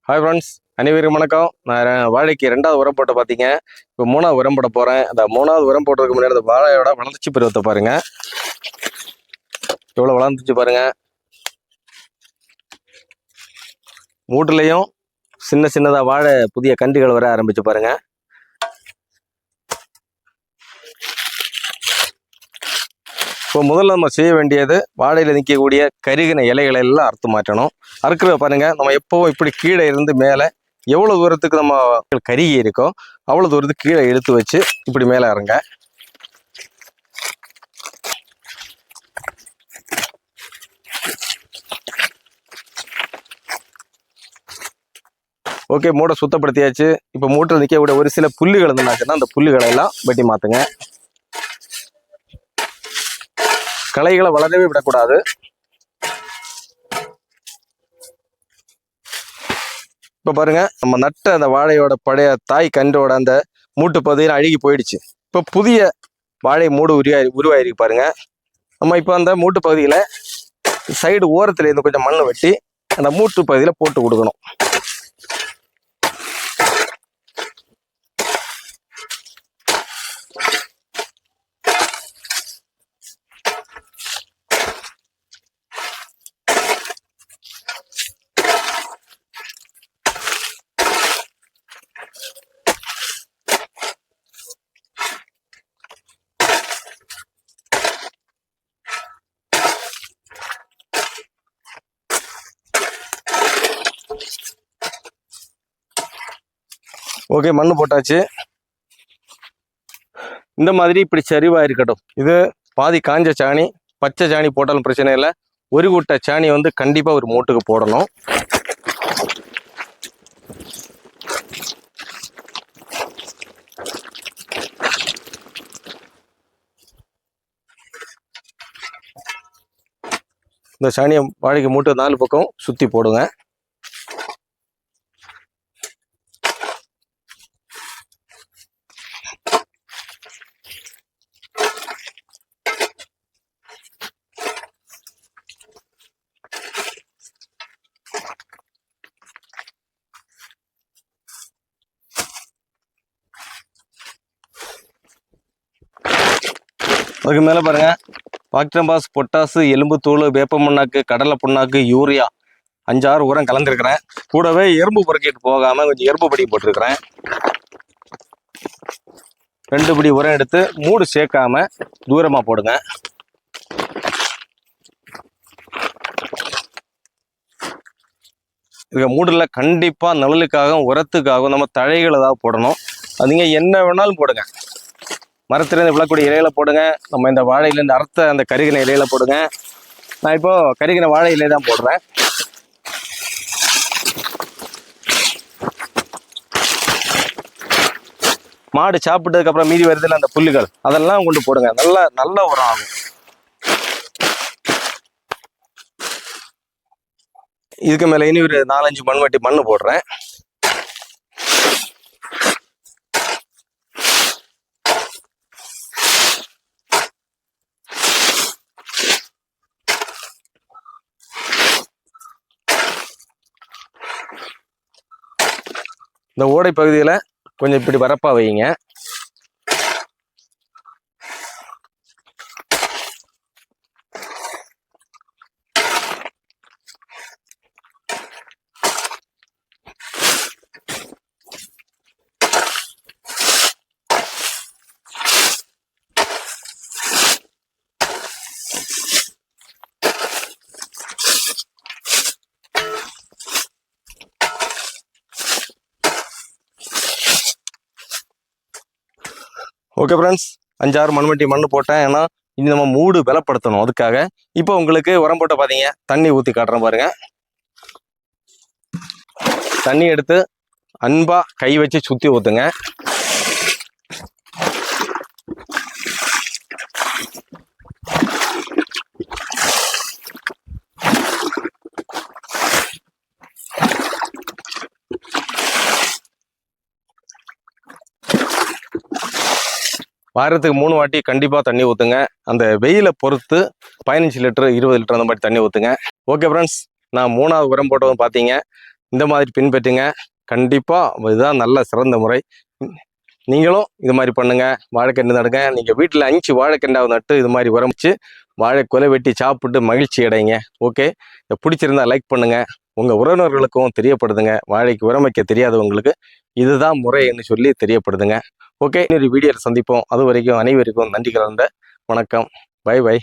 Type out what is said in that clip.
Hi friends, அனைவருக்கும் வணக்கம். நான் வாழைக்கு 2வது உரம் போட்டு பார்த்தீங்க. இப்போ 3வது உரம் போட போகிறேன். அந்த 3வது உரம் போடுறதுக்கு முன்னாடி அந்த வாழையோட வளர்ச்சி பருவத்தை பாருங்க. எவ்வளோ வளர்ந்துச்சு பாருங்க. மூட்டுலையும் சின்ன சின்னதாக வாழை புதிய கன்றுகள் வர ஆரம்பிச்சு பாருங்க. இப்போ முதல்ல நம்ம செய்ய வேண்டியது வாழையில் நிற்கக்கூடிய கருகின இலைகளை எல்லாம் அறுத்து மாற்றணும். அறுக்கிறத பாருங்க, நம்ம எப்பவும் இப்படி கீழே இருந்து மேலே எவ்வளோ தூரத்துக்கு நம்ம கருகி இருக்கோ அவ்வளோ தூரத்துக்கு கீழே இழுத்து வச்சு இப்படி மேலே இறங்க. ஓகே, மூட்டை சுத்தப்படுத்தியாச்சு. இப்போ மூட்டில் நிற்கக்கூடிய ஒரு சில புல்லுகள் இருந்தாச்சுன்னா அந்த புல்லுகளை எல்லாம் வெட்டி மாற்றுங்க. களைகளை வளரவே விடக்கூடாது. இப்போ பாருங்க, நம்ம நட்ட அந்த வாழையோட பழைய தாய் கன்றோட அந்த மூட்டு பகுதியில் அழுகி போயிடுச்சு. இப்போ புதிய வாழை மூடு உருவாயிருக்கு பாருங்க. நம்ம இப்போ அந்த மூட்டு பகுதியில் சைடு ஓரத்துல இருந்து கொஞ்சம் மண் வெட்டி அந்த மூட்டு பகுதியில் போட்டு கொடுக்கணும். ஓகே, மண் போட்டாச்சு. இந்த மாதிரி இப்படி சரிவா இருக்கட்டும். இது பாதி காஞ்ச சாணி, பச்சை சாணி போட்டாலும் பிரச்சனை இல்லை. ஒரு கூட்ட சாணி வந்து கண்டிப்பா ஒரு மூட்டுக்கு போடணும். இந்த சாணியை வாழைக்கு மூட்டு 4 பக்கம் சுத்தி போடுங்க. அதுக்கு மேலே பாருங்க, பாக்டீரியா, பொட்டாசு, எலும்பு தூள், வேப்ப புண்ணாக்கு, கடலை புண்ணாக்கு, யூரியா 5-6 உரம் கலந்துருக்கிறேன். கூடவே எறும்பு புறக்கிட்டு போகாம கொஞ்சம் எறும்பு படி போட்டிருக்கிறேன். 2 படி உரம் எடுத்து மூடு சேர்க்காம தூரமா போடுங்க. இதுக்கு மூடுல கண்டிப்பா நிழலுக்காகவும் உரத்துக்காகவும் நம்ம தழைகள் ஏதாவது போடணும். அதுங்க என்ன வேணாலும் போடுங்க. மரத்திலிருந்து விழக்கூடிய இலையில போடுங்க. நம்ம இந்த வாழையிலேருந்து அறுத்த அந்த கருகின இலையில போடுங்க. நான் இப்போ கருகின வாழை இலையை தான் போடுறேன். மாடு சாப்பிட்டதுக்கு அப்புறம் மீதி வருதுல அந்த புல்லுகள், அதெல்லாம் கொண்டு போடுங்க. நல்ல உரம் ஆகும். இதுக்கு மேல இனி ஒரு 4-5 மண்வெட்டி மண்ணு போடுறேன். இந்த ஓடை பகுதியில கொஞ்சம் இப்படி வரப்பா வைங்க. ஓகே ஃப்ரெண்ட்ஸ், 5-6 மண்வெட்டி மண் போட்டேன். ஏன்னா இனி நம்ம மூடு பலப்படுத்தணும். அதுக்காக இப்போ உங்களுக்கு உரம் போட்ட பார்த்தீங்க, தண்ணி ஊற்றி காட்டுறேன் பாருங்க. தண்ணி எடுத்து அன்பா கை வச்சு சுற்றி ஊற்றுங்க. வாரத்துக்கு 3 வாட்டி கண்டிப்பாக தண்ணி ஊற்றுங்க. அந்த வெயிலை பொறுத்து 15 லிட்டர் 20 லிட்டர் அந்த மாதிரி தண்ணி ஊற்றுங்க. ஓகே ஃப்ரெண்ட்ஸ், நான் 3வது உரம் போட்டதும் பார்த்தீங்க. இந்த மாதிரி பின்பற்றுங்க. கண்டிப்பாக இதுதான் நல்ல சிறந்த முறை. நீங்களும் இது மாதிரி பண்ணுங்க. வாழைக்கன்று நடுங்க. நீங்கள் வீட்டில் 5 வாழைக்கண்டாவை நட்டு இது மாதிரி உரமிச்சு வாழை கொலை வெட்டி சாப்பிட்டு மகிழ்ச்சி அடைங்க. ஓகே, இதை பிடிச்சிருந்தா லைக் பண்ணுங்க. உங்கள் உறவினர்களுக்கும் தெரியப்படுதுங்க. வாழைக்கு உரம் வைக்க தெரியாதவங்களுக்கு இதுதான் முறைன்னு சொல்லி தெரியப்படுதுங்க. ஓகே, இன்னொரு வீடியோவில் சந்திப்போம். அது வரைக்கும் அனைவருக்கும் நன்றி கலந்த வணக்கம். Bye by.